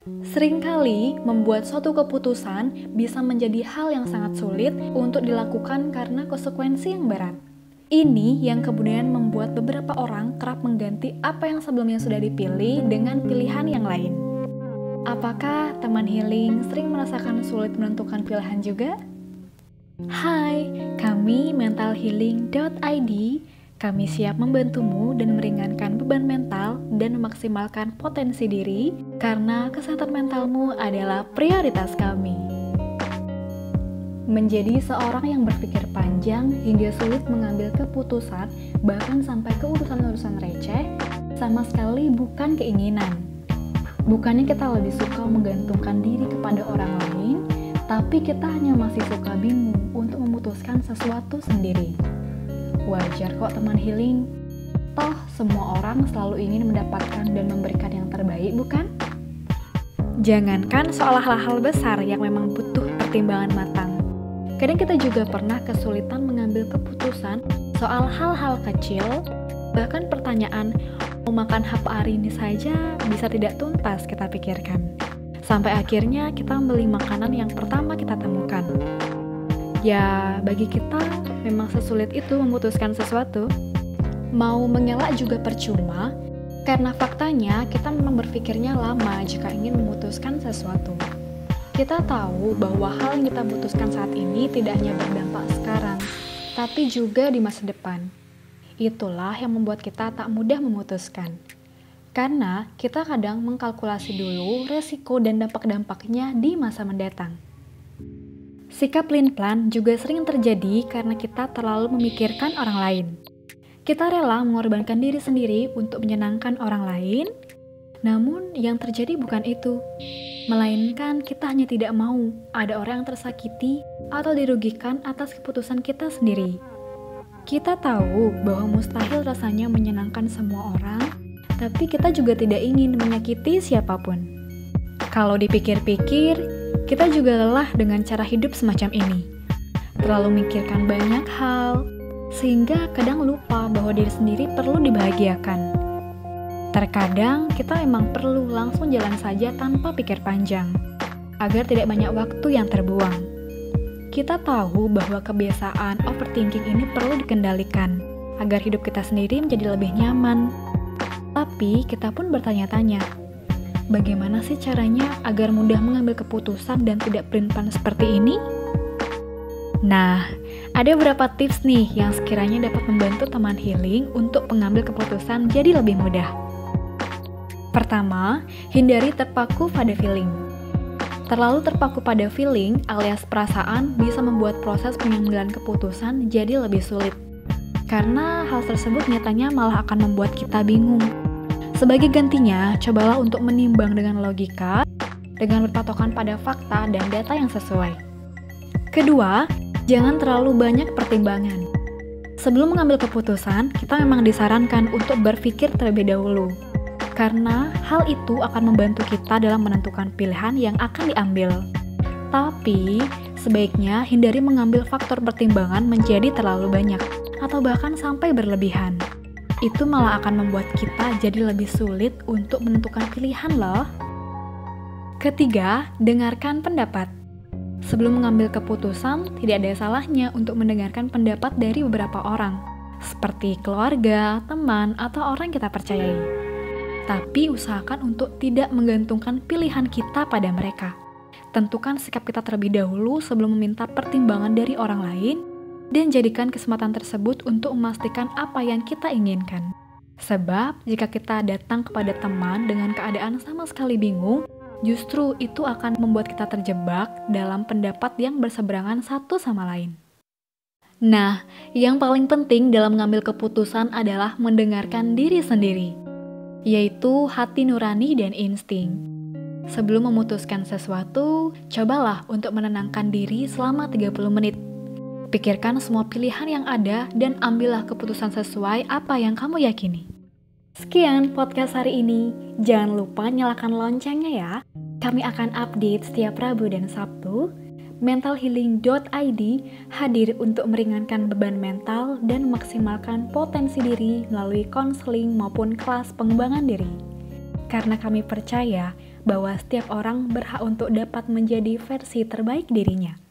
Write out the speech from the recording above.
Seringkali membuat suatu keputusan bisa menjadi hal yang sangat sulit untuk dilakukan karena konsekuensi yang berat. Ini yang kemudian membuat beberapa orang kerap mengganti apa yang sebelumnya sudah dipilih dengan pilihan yang lain. Apakah teman healing sering merasakan sulit menentukan pilihan juga? Hai, kami mentalhealing.id. Kami siap membantumu dan meringankan beban mental dan memaksimalkan potensi diri karena kesehatan mentalmu adalah prioritas kami. Menjadi seorang yang berpikir panjang hingga sulit mengambil keputusan, bahkan sampai ke urusan-urusan receh, sama sekali bukan keinginan. Bukannya kita lebih suka menggantungkan diri kepada orang lain, tapi kita hanya masih suka bingung untuk memutuskan sesuatu sendiri. Wajar kok teman healing. Toh semua orang selalu ingin mendapatkan dan memberikan yang terbaik, bukan? Jangankan soal hal-hal besar yang memang butuh pertimbangan matang. Kadang kita juga pernah kesulitan mengambil keputusan soal hal-hal kecil, bahkan pertanyaan mau makan apa hari ini saja bisa tidak tuntas kita pikirkan. Sampai akhirnya kita membeli makanan yang pertama kita temukan. Ya, bagi kita memang sesulit itu memutuskan sesuatu. Mau mengelak juga percuma, karena faktanya kita memang berpikirnya lama jika ingin memutuskan sesuatu. Kita tahu bahwa hal yang kita putuskan saat ini tidak hanya berdampak sekarang, tapi juga di masa depan. Itulah yang membuat kita tak mudah memutuskan. Karena kita kadang mengkalkulasi dulu resiko dan dampak-dampaknya di masa mendatang. Sikap pelin-pelan juga sering terjadi karena kita terlalu memikirkan orang lain. Kita rela mengorbankan diri sendiri untuk menyenangkan orang lain, namun yang terjadi bukan itu. Melainkan kita hanya tidak mau ada orang yang tersakiti atau dirugikan atas keputusan kita sendiri. Kita tahu bahwa mustahil rasanya menyenangkan semua orang, tapi kita juga tidak ingin menyakiti siapapun. Kalau dipikir-pikir, kita juga lelah dengan cara hidup semacam ini. Terlalu memikirkan banyak hal, sehingga kadang lupa bahwa diri sendiri perlu dibahagiakan. Terkadang kita memang perlu langsung jalan saja tanpa pikir panjang, agar tidak banyak waktu yang terbuang. Kita tahu bahwa kebiasaan overthinking ini perlu dikendalikan, agar hidup kita sendiri menjadi lebih nyaman. Tapi kita pun bertanya-tanya, bagaimana sih caranya agar mudah mengambil keputusan dan tidak pelin-pelan seperti ini? Nah, ada beberapa tips nih yang sekiranya dapat membantu teman healing untuk mengambil keputusan jadi lebih mudah. Pertama, hindari terpaku pada feeling. Terlalu terpaku pada feeling alias perasaan bisa membuat proses pengambilan keputusan jadi lebih sulit. Karena hal tersebut nyatanya malah akan membuat kita bingung. Sebagai gantinya, cobalah untuk menimbang dengan logika, dengan berpatokan pada fakta dan data yang sesuai. Kedua, jangan terlalu banyak pertimbangan. Sebelum mengambil keputusan, kita memang disarankan untuk berpikir terlebih dahulu. Karena hal itu akan membantu kita dalam menentukan pilihan yang akan diambil. Tapi, sebaiknya hindari mengambil faktor pertimbangan menjadi terlalu banyak, atau bahkan sampai berlebihan. Itu malah akan membuat kita jadi lebih sulit untuk menentukan pilihan loh. Ketiga, dengarkan pendapat. Sebelum mengambil keputusan, tidak ada salahnya untuk mendengarkan pendapat dari beberapa orang, seperti keluarga, teman, atau orang yang kita percayai. Tapi usahakan untuk tidak menggantungkan pilihan kita pada mereka. Tentukan sikap kita terlebih dahulu sebelum meminta pertimbangan dari orang lain, dan jadikan kesempatan tersebut untuk memastikan apa yang kita inginkan. Sebab, jika kita datang kepada teman dengan keadaan sama sekali bingung, justru itu akan membuat kita terjebak dalam pendapat yang berseberangan satu sama lain. Nah, yang paling penting dalam mengambil keputusan adalah mendengarkan diri sendiri, yaitu hati nurani dan insting. Sebelum memutuskan sesuatu, cobalah untuk menenangkan diri selama 30 menit. Pikirkan semua pilihan yang ada dan ambillah keputusan sesuai apa yang kamu yakini. Sekian podcast hari ini. Jangan lupa nyalakan loncengnya ya. Kami akan update setiap Rabu dan Sabtu. mentalhealing.id hadir untuk meringankan beban mental dan memaksimalkan potensi diri melalui konseling maupun kelas pengembangan diri. Karena kami percaya bahwa setiap orang berhak untuk dapat menjadi versi terbaik dirinya.